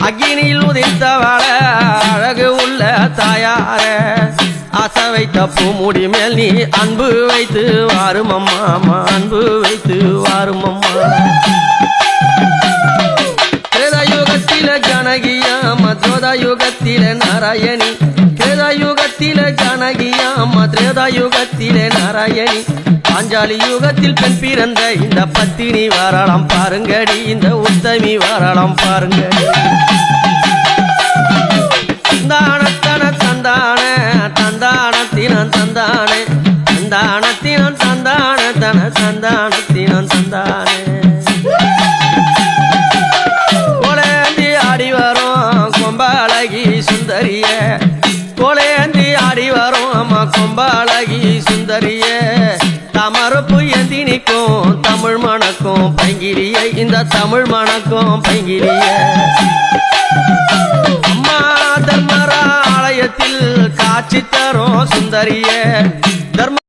அக்கினியில் உதித்தவள அழகு உள்ள தாயார ஆசை வைத்த பூமுடி மேல் நீ அன்பு வைத்து வாரும் அம்மா அன்பு வைத்து வாரும் அம்மா திரேதாயுகத்தில ஜானகியாம் திரேதாயுகத்தில நாராயணி திரேதாயுகத்தில ஜானகியாம் திரேதாயுகத்தில நாராயணி பாஞ்சாலி யுகத்தில் பெண் பிறந்த இந்த பத்தினி வாராளம் பாருங்கடி இந்த உத்தமி வாராளம் பாருங்கடி தந்தானத்தன தந்தானே தந்தானத்தினான் தந்தானே தந்தானத்தினான் தந்தான தன தந்தானத்தினான் தந்தானே கோலேந்தி ஆடி வரும் கொம்பாளகி சுந்தரிய கோலேந்தி ஆடி வரும் அம்மா கொம்பாளகி சுந்தரிய தமரப்பு ஏந்தி நிற்கும் தமிழ் மணக்கும் பைங்கிலிய இந்த தமிழ் மணக்கும் பைங்கிலிய அம்மா தர்மரா ஆலயத்தில் காட்சி தரும் சுந்தரிய தர்ம